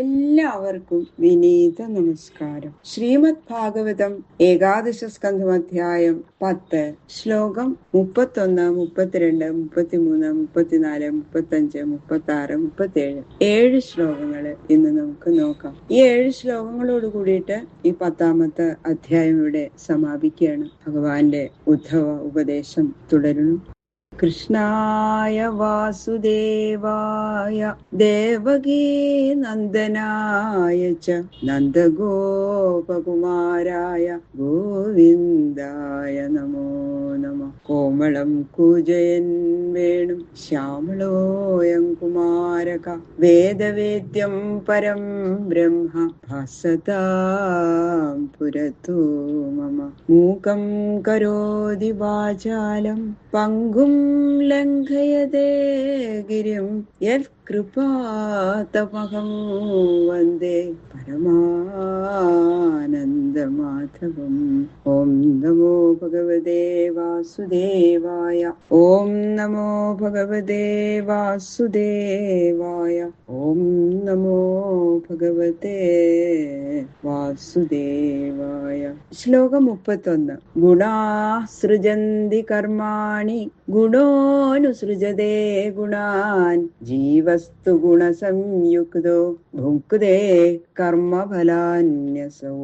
എല്ലാവർക്കും വിനീത നമസ്കാരം. ശ്രീമദ് ഭാഗവതം ഏകാദശ സ്കന്ധം അധ്യായം 10 ശ്ലോകം 31, 32, 33, 34, 35, 36, 37 7 ശ്ലോകങ്ങള് ഇന്ന് നമുക്ക് നോക്കാം. ഈ 7 ശ്ലോകങ്ങളോട് കൂടിയിട്ട് ഈ 10ാമത്തെ അധ്യായം ഇവിടെ സമാപിക്കുകയാണ്. ഭഗവാന്റെ ഉദ്ധവ ഉപദേശം തുടരുന്നു. കൃഷ്ണായ വാസുദേവായ ദേവകീ നന്ദനായ ച നന്ദഗോപകുമാരായ ഗോവിന്ദായ നമോ നമഃ. കോമളം കൂജയൻ വേണും ശ്യാമളോയം കുമാരക വേദവേദ്യം പരം ബ്രഹ്മ ഭാസതാം പുരതോ മമ. മൂകം കരോതി വാചാലം പങ്കും ലംഘയതേ ഗിരിം യത്കൃപാതമഹം വന്ദേ പരമാനന്ദമാധവം. ഓം നമോ ഭഗവതേ വാസുദേവായ. ഓം നമോ ഭഗവതേ വാസുദേവായ. ഓം നമോ ഭഗവതേ വാസുദേവായ. ശ്ലോകം 31. ഗുണാ സൃജന്തി കർമാണി ഗുണോനുസൃജതേ ഗുണാൻ ജീവസ്തു ഗുണസംയുക്തോ ഭുങ്ക്തേ കർമ്മഫലാന്യസൗ.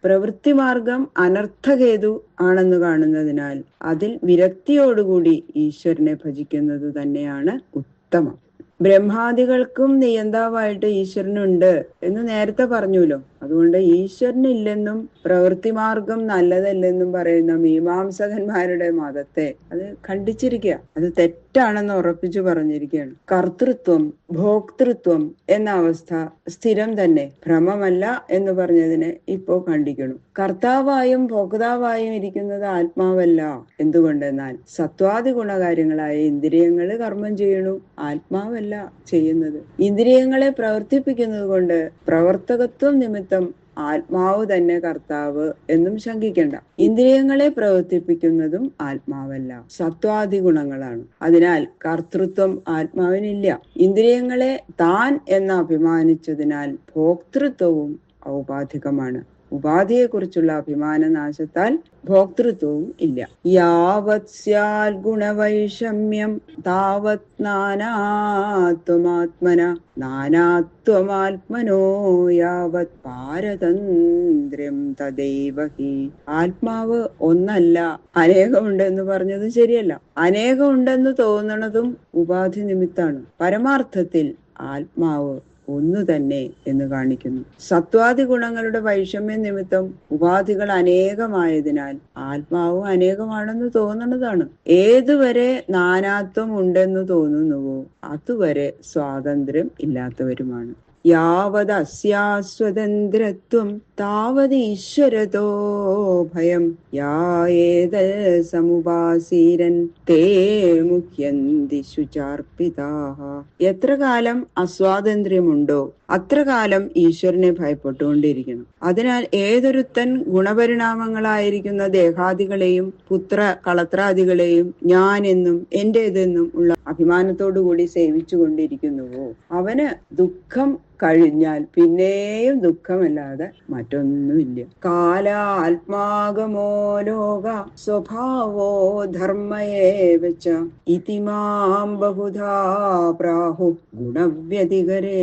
പ്രവൃത്തിമാർഗം അനർത്ഥഹേതു ആണെന്ന് കാണുന്നതിനാൽ അതിൽ വിരക്തിയോടുകൂടി ഈശ്വരനെ ഭജിക്കുന്നത് തന്നെയാണ് ഉത്തമം. ബ്രഹ്മാദികൾക്കും നിയന്താവായിട്ട് ഈശ്വരനുണ്ട് എന്ന് നേരത്തെ പറഞ്ഞുല്ലോ. അതുകൊണ്ട് ഈശ്വരനില്ലെന്നും പ്രവൃത്തിമാർഗം നല്ലതല്ലെന്നും പറയുന്ന മീമാംസകന്മാരുടെ മതത്തെ അത് ഖണ്ഡിച്ചിരിക്കുക. അത് തെറ്റാണെന്ന് ഉറപ്പിച്ചു പറഞ്ഞിരിക്കുകയാണ്. കർത്തൃത്വം ഭോക്തൃത്വം എന്ന അവസ്ഥ സ്ഥിരം തന്നെ, ഭ്രമമല്ല എന്ന് പറഞ്ഞതിനെ ഇപ്പോ ഖണ്ഡിക്കണം. കർത്താവായും ഭോക്താവായും ഇരിക്കുന്നത് ആത്മാവല്ല. എന്തുകൊണ്ടെന്നാൽ സത്വാദി ഗുണകാര്യങ്ങളായ ഇന്ദ്രിയങ്ങള് കർമ്മം ചെയ്യണു, ആത്മാവല്ല ചെയ്യുന്നത്. ഇന്ദ്രിയങ്ങളെ പ്രവർത്തിപ്പിക്കുന്നത് കൊണ്ട് പ്രവർത്തകത്വം നിമിത്തം ആത്മാവ് തന്നെ കർത്താവ് എന്നും ശങ്കിക്കണ്ട. ഇന്ദ്രിയങ്ങളെ പ്രവർത്തിപ്പിക്കുന്നതും ആത്മാവല്ല, സത്വാദി ഗുണങ്ങളാണ്. അതിനാൽ കർത്തൃത്വം ആത്മാവിനില്ല. ഇന്ദ്രിയങ്ങളെ താൻ എന്ന് അഭിമാനിച്ചതിനാൽ ഭോക്തൃത്വവും ഔപാധികമാണ്. ഉപാധിയെ കുറിച്ചുള്ള അഭിമാനനാശത്താൽ ഭോക്തൃത്വവും ഇല്ല. യാവത് സ്യാൽ ഗുണവൈഷമ്യം താവത് നാനാത്വമാത്മന നാനാത്വമാത്മനോ യാവത് പാരതന്ത്ര്യം തദൈവ ഹി. ആത്മാവ് ഒന്നല്ല, അനേകമുണ്ടെന്ന് പറഞ്ഞത് ശരിയല്ല. അനേകമുണ്ടെന്ന് തോന്നണതും ഉപാധി നിമിത്താണ്. പരമാർത്ഥത്തിൽ ആത്മാവ് ഒന്നു തന്നെ എന്ന് കാണിക്കുന്നു. സത്വാദി ഗുണങ്ങളുടെ വൈഷമ്യ നിമിത്തം ഉപാധികൾ അനേകമായതിനാൽ ആത്മാവും അനേകമാണെന്ന് തോന്നുന്നതാണ്. ഏതുവരെ നാനാത്വം ഉണ്ടെന്ന് തോന്നുന്നുവോ അതുവരെ സ്വാതന്ത്ര്യം ഇല്ലാത്തവരുമാണ്. യാവത് അസ്യാസ്വതന്ത്രത്വം താവത് ഈശ്വരതോ ഭയം യായേതൽ സമുപാസീരൻ തേ മുഹ്യന്തി ശുചാർപ്പിതാഃ. എത്ര കാലം അസ്വാതന്ത്ര്യമുണ്ടോ അത്ര കാലം ഈശ്വരനെ ഭയപ്പെട്ടുകൊണ്ടിരിക്കണം. അതിനാൽ ഏതൊരുത്തൻ ഗുണപരിണാമങ്ങളായിരിക്കുന്ന ദേഹാദികളെയും പുത്ര കളത്രാദികളെയും ഞാനെന്നും എന്റേതെന്നും ഉള്ള അഭിമാനത്തോടുകൂടി സേവിച്ചു കൊണ്ടിരിക്കുന്നുവോ അവന് ദുഃഖം കഴിഞ്ഞാൽ പിന്നെയും ദുഃഖമല്ലാതെ മറ്റൊന്നുമില്ല. കാലാത്മാഗമോ ലോക സ്വഭാവോ ധർമ്മയേവച ഇതി മാം ബഹുധാ പ്രാഹു ഗുണവ്യതികരേ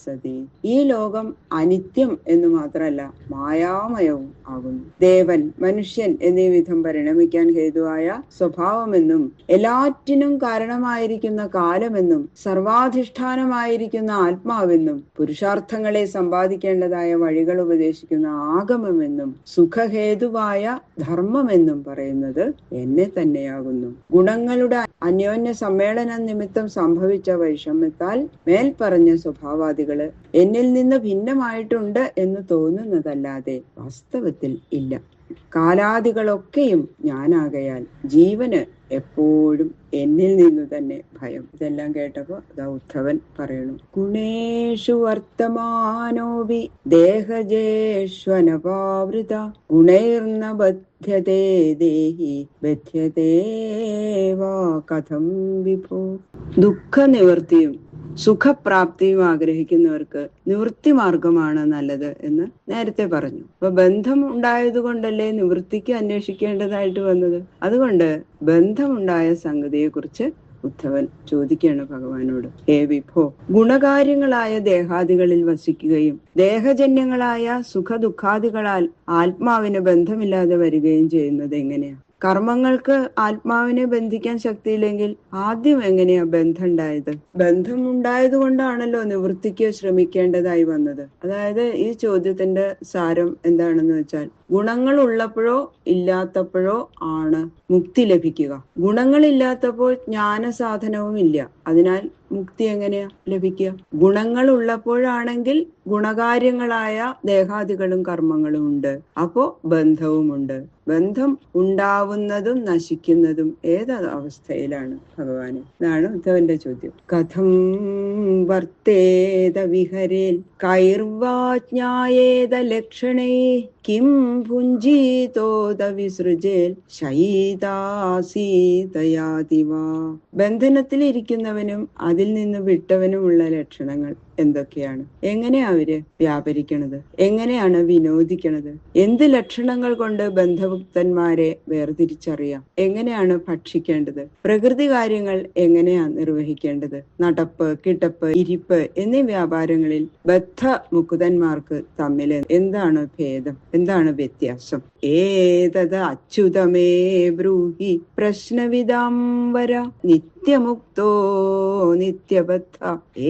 സതി. ഈ ലോകം അനിത്യം എന്ന് മാത്രമല്ല മായാമയവും ആകുന്നു. ദേവൻ മനുഷ്യൻ എന്നീ വിധം പരിണമിക്കാൻ ഹേതുവായ സ്വഭാവമെന്നും എല്ലാറ്റിനും കാരണമായിരിക്കുന്ന കാലമെന്നും സർവാധിഷ്ഠാനമായിരിക്കുന്ന ആത്മാവെന്നും പുരുഷാർത്ഥങ്ങളെ സമ്പാദിക്കേണ്ടതായ വഴികൾ ഉപദേശിക്കുന്ന ആഗമമെന്നും സുഖഹേതുവായ ധർമ്മമെന്നും പറയുന്നത് എന്നെ തന്നെയാകുന്നു. ഗുണങ്ങളുടെ അന്യോന്യ സമ്മേളന നിമിത്തം സംഭവിച്ച വൈഷമ്യത്താൽ മേൽപ്പറഞ്ഞ സ്വഭാവാദികള് എന്നിൽ നിന്ന് ഭിന്നമായിട്ടുണ്ട് എന്ന് തോന്നുന്നതല്ലാതെ വാസ്തവത്തിൽ ഇല്ല. കാലാദികളൊക്കെയും ഞാനാകയാൽ ജീവന് എപ്പോഴും എന്നിൽ നിന്നു തന്നെ ഭയം. ഇതെല്ലാം കേട്ടപ്പോ അതാ ഉദ്ധവൻ പറയണു. ഗുണേഷു വർത്തമാനോപി ദേഹജേഷ്വനപാവൃത ഗുണൈർന ബധ്യതേ ദേഹി ബധ്യതേ വാ കഥം വിഭോ. ദുഃഖ നിവൃത്തിയും സുഖപ്രാപ്തിയും ആഗ്രഹിക്കുന്നവർക്ക് നിവൃത്തി മാർഗമാണ് നല്ലത് എന്ന് നേരത്തെ പറഞ്ഞു. അപ്പൊ ബന്ധം ഉണ്ടായത് കൊണ്ടല്ലേ നിവൃത്തിക്ക് അന്വേഷിക്കേണ്ടതായിട്ട് വന്നത്. അതുകൊണ്ട് ബന്ധമുണ്ടായ സംഗതിയെ കുറിച്ച് ഉദ്ധവൻ ചോദിക്കുകയാണ് ഭഗവാനോട്. ഹേ വിഭോ, ഗുണകാര്യങ്ങളായ ദേഹാദികളിൽ വസിക്കുകയും ദേഹജന്യങ്ങളായ സുഖദുഃഖാദികളാൽ ആത്മാവിന് ബന്ധമില്ലാതെ വരികയും ചെയ്യുന്നത് എങ്ങനെയാ? കർമ്മങ്ങൾക്ക് ആത്മാവിനെ ബന്ധിക്കാൻ ശക്തിയില്ലെങ്കിൽ ആദ്യം എങ്ങനെയാ ബന്ധം ഉണ്ടായത്? ബന്ധം ഉണ്ടായത് കൊണ്ടാണല്ലോ നിവൃത്തിക്ക് ശ്രമിക്കേണ്ടതായി വന്നത്. അതായത് ഈ ചോദ്യത്തിന്റെ സാരം എന്താണെന്ന് വെച്ചാൽ, ഗുണങ്ങൾ ഉള്ളപ്പോഴോ ഇല്ലാത്തപ്പോഴോ ആണ് മുക്തി ലഭിക്കുക. ഗുണങ്ങളില്ലാത്തപ്പോൾ ജ്ഞാന സാധനവും ഇല്ല. അതിനാൽ മുക്തി എങ്ങനെയാ ലഭിക്കുക? ഗുണങ്ങൾ ഉള്ളപ്പോഴാണെങ്കിൽ ഗുണകാര്യങ്ങളായ ദേഹാദികളും കർമ്മങ്ങളും ഉണ്ട്, അപ്പോ ബന്ധവുമുണ്ട്. ബന്ധം ഉണ്ടാവുന്നതും നശിക്കുന്നതും ഏത് അവസ്ഥയിലാണ് ഭഗവാന്? ഇതാണ് ഉദ്ധവന്റെ ചോദ്യം. കഥം വർത്തേത വിഹരേൽ കൈർവാജ്ഞായേത ലക്ഷണേ കിം ഭുഞ്ജീതോത വിസൃജേൽ ശൈതാസീതയാതിവാ. ബന്ധനത്തിലിരിക്കുന്നവനും അതിൽ നിന്ന് വിട്ടവനുമുള്ള ലക്ഷണങ്ങൾ എന്തൊക്കെയാണ്? എങ്ങനെയാ അവര് വ്യാപരിക്കണത്? എങ്ങനെയാണ് വിനോദിക്കണത്? എന്ത് ലക്ഷണങ്ങൾ കൊണ്ട് ബന്ധമുക്തന്മാരെ വേർതിരിച്ചറിയാം? എങ്ങനെയാണ് ഭക്ഷിക്കേണ്ടത്? പ്രകൃതി കാര്യങ്ങൾ എങ്ങനെയാ നിർവഹിക്കേണ്ടത്? നടപ്പ്, കിടപ്പ്, ഇരിപ്പ് എന്നീ വ്യാപാരങ്ങളിൽ ബദ്ധ മുക്തന്മാർക്ക് തമ്മിൽ എന്താണ് ഭേദം? എന്താണ് വ്യത്യാസം? ഏതത് അച്യുതമേ ബ്രൂഹി പ്രശ്നവിദാംബര നിത്യമുക്തോ നിത്യബദ്ധ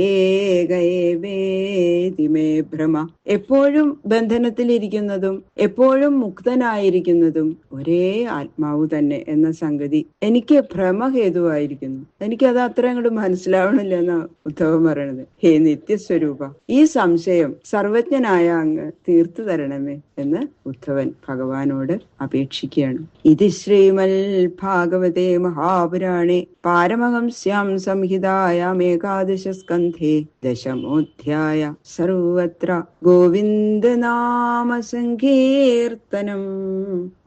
ഏകേവേതി മേ ഭ്രമ. എപ്പോഴും ബന്ധനത്തിലിരിക്കുന്നതും എപ്പോഴും മുക്തനായിരിക്കുന്നതും ഒരേ ആത്മാവ് തന്നെ എന്ന സംഗതി എനിക്ക് ഭ്രമഹേതുവായിരിക്കുന്നു. എനിക്കത് അത്ര അങ്ങോട്ട് മനസ്സിലാവണില്ല എന്നാ ഉദ്ധവൻ പറയണത്. ഹേ നിത്യസ്വരൂപ, ഈ സംശയം സർവജ്ഞനായ അങ്ങ് തീർത്തു തരണമേ എന്ന് ഉദ്ധവൻ ഭഗവാനോട് അപേക്ഷിക്കുകയാണ്. ഇത് ശ്രീമൽ ഭാഗവതേ മഹാപുരാണേ പാരമഹംസ്യാം സംഹിതായാം ഏകാദശ സ്കന്ധേ ദശമോധ്യായ സർവത്ര ഗോവിന്ദനാമ സങ്കീർത്തനം.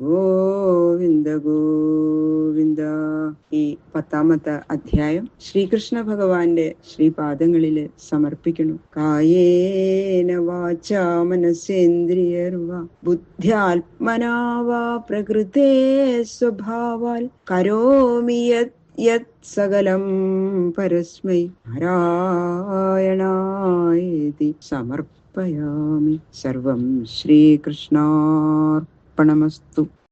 ഗോവിന്ദ ഗോവിന്ദ. ഈ 10ാമത്തെ അധ്യായം ശ്രീകൃഷ്ണ ഭഗവാന്റെ ശ്രീപാദങ്ങളില് സമർപ്പിക്കുന്നു. കായേന വാചാ മനസേന്ദ്രിയർവാ ബുദ്ധ്യാത്മനാ വാ പ്രകൃതേ സ്വഭാവാൽ കരോമി യത് സകലം പരസ്മൈ നാരായണായേതി സമർപ്പയാമി. സർവം ശ്രീകൃഷ്ണാർപ്പണമസ്തു.